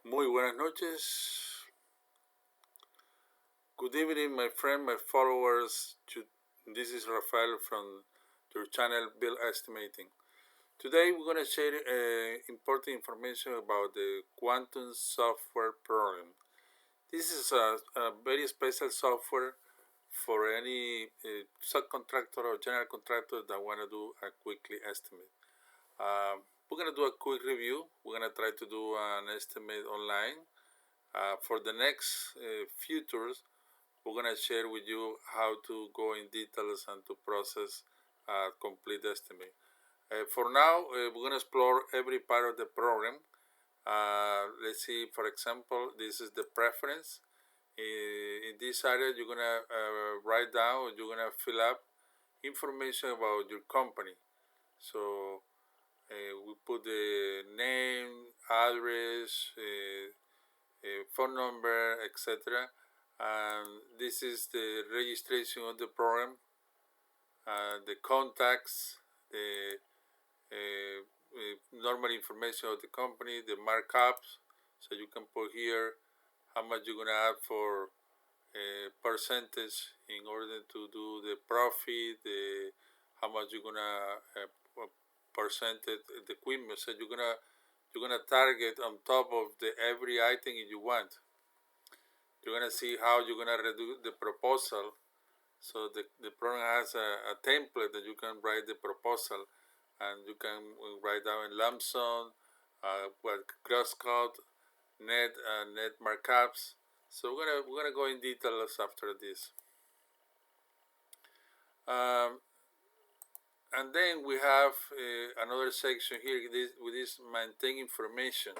Muy buenas noches. Good evening, my friend, my followers. This is Rafael from your channel Bill Estimating. Today we're going to share important information about the quantum software program. This is a very special software for any subcontractor or general contractor that want to do a quickly estimate. We're going to do a quick review. We're going to try to do an estimate online. For the next few tours, we're going to share with you how to go in details and to process a complete estimate. For now, we're going to explore every part of the program. Let's see, for example, this is the preference. In this area, you're going to write down, you're going to fill up information about your company. So we put the name, address, phone number, etc. And this is the registration of the program, the contacts, the normal information of the company, the markups. So you can put here how much you're going to add for percentage in order to do the profit, how much you're going to percentage the equipment. So you're gonna target on top of the every item you want. You're gonna see how you're gonna reduce the proposal. So the program has a template that you can write the proposal, and you can write down in lump sum, gross cost, net markups. So we're gonna go in details after this. And then we have another section here with this maintain information.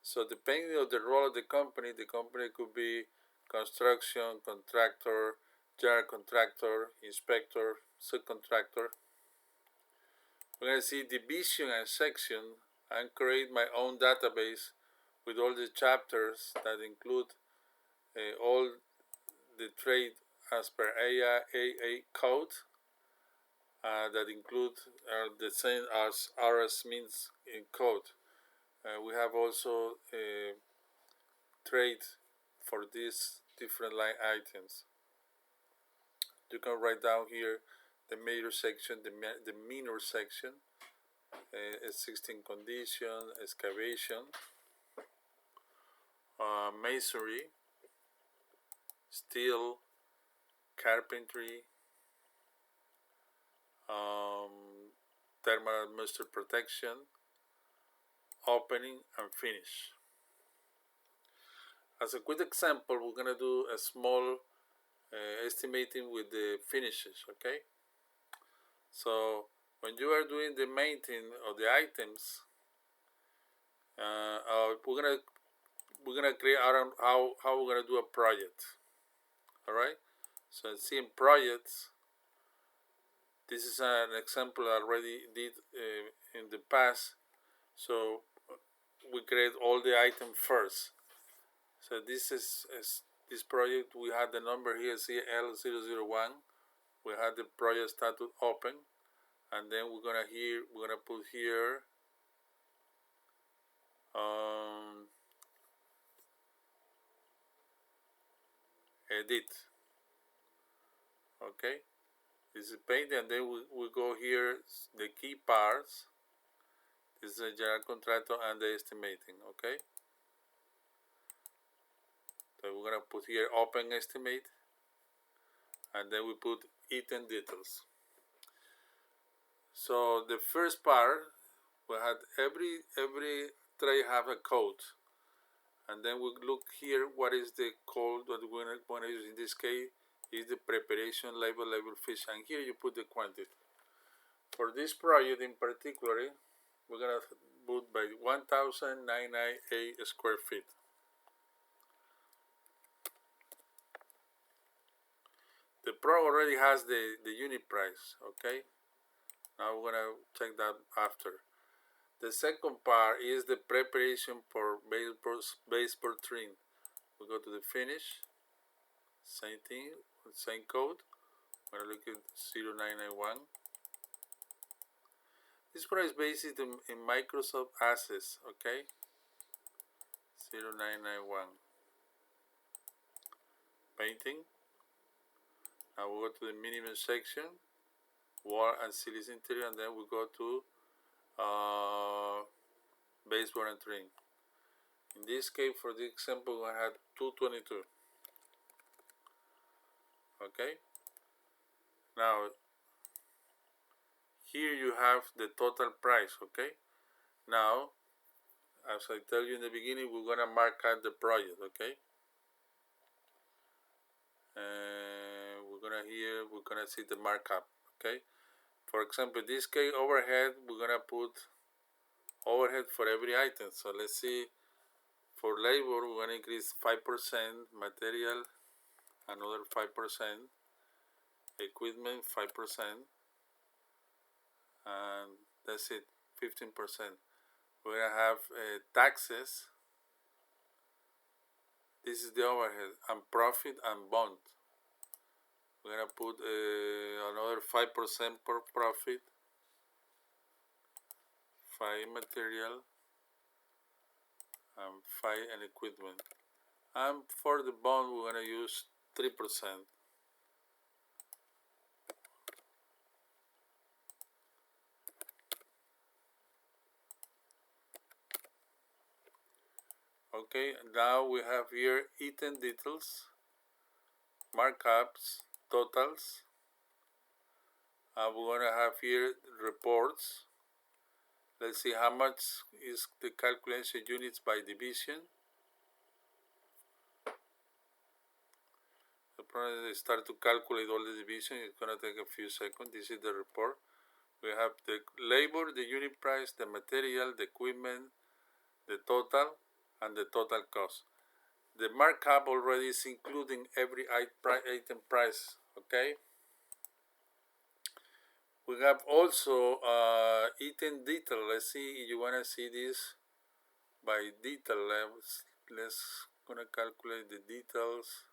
So depending on the role of the company could be construction, contractor, general contractor, inspector, subcontractor. We're going to see division and section and create my own database with all the chapters that include all the trade as per AA code that include the same as RS means in code. We have also trade for these different line items. You can write down here the major section, the minor section, existing condition, excavation, masonry, steel, carpentry, thermal moisture protection, opening, and finish. As a quick example, we're going to do a small estimating with the finishes, okay? So when you are doing the maintenance of the items, we're gonna create around how we're gonna do a project. All right. So seeing projects, this is an example I already did in the past. So we create all the items first. So this is this project. We had the number here, CL001. We had the project status open, and then we're gonna put here edit. Okay, this is paint, and then we go here the key parts. This is the general contractor and the estimating. Okay, so we're gonna put here open estimate, and then we put item details. So the first part, we had every tray have a code, and then we look here what is the code that we're going to use. In this case is the preparation label fish, and here you put the quantity. For this project in particular, we're going to put by 1,998 square feet. The pro already has the unit price, okay? Now we're going to check that after. The second part is the preparation for baseboard trim. We go to the finish, same thing, same code. We're going to look at 0991. This part is based in Microsoft Access, okay? 0991. Painting. Now we go to the minimum section, wall and ceiling interior, and then we go to baseboard and trim. In this case, for the example, I had 222. Okay. Now here you have the total price. Okay. Now, as I tell you in the beginning, we're gonna mark out the project. Okay. We're gonna see the markup. Okay. For example, this case overhead, we're gonna put overhead for every item. So let's see. For labor, we're gonna increase 5%, material another 5%, equipment 5%, and that's it, 15%. We're gonna have taxes. This is the overhead, and profit and bond. We're gonna put another 5% for profit, 5 material, and 5 and equipment. And for the bond, we're gonna use 3%. Okay, now we have here item details, markups, totals. We're gonna have here reports. Let's see how much is the calculation units by division. The problem is start to calculate all the division. It's gonna take a few seconds. This is the report. We have the labor, the unit price, the material, the equipment, the total, and the total cost. The markup already is including every item price. Okay. We have also item detail. Let's see if you wanna see this by detail. Let's gonna calculate the details.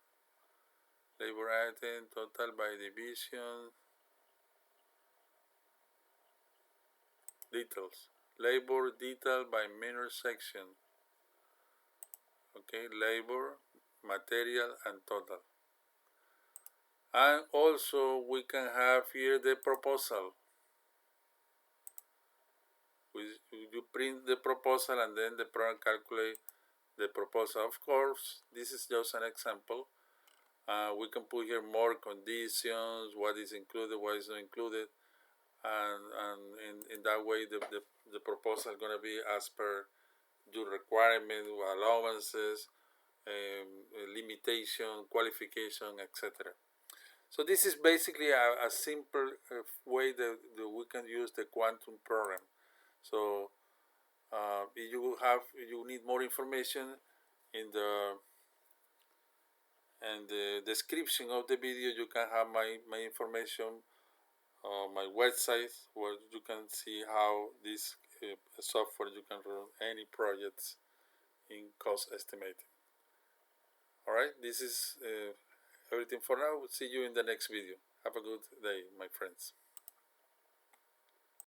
Labor item total by division. Details. Labor detail by minor section. Okay, labor, material, and total. And also we can have here the proposal. You print the proposal and then the program calculate the proposal. Of course, this is just an example. We can put here more conditions, what is included, what is not included, and in that way the proposal is going to be as per your requirement, allowances, limitation, qualification, etc. So this is basically a simple way that we can use the quantum program. So if you need more information, in the description of the video you can have my information, my website, where you can see how this software you can run any projects in cost estimating. Alright, this is everything for now. We'll see you in the next video. Have a good day, my friends.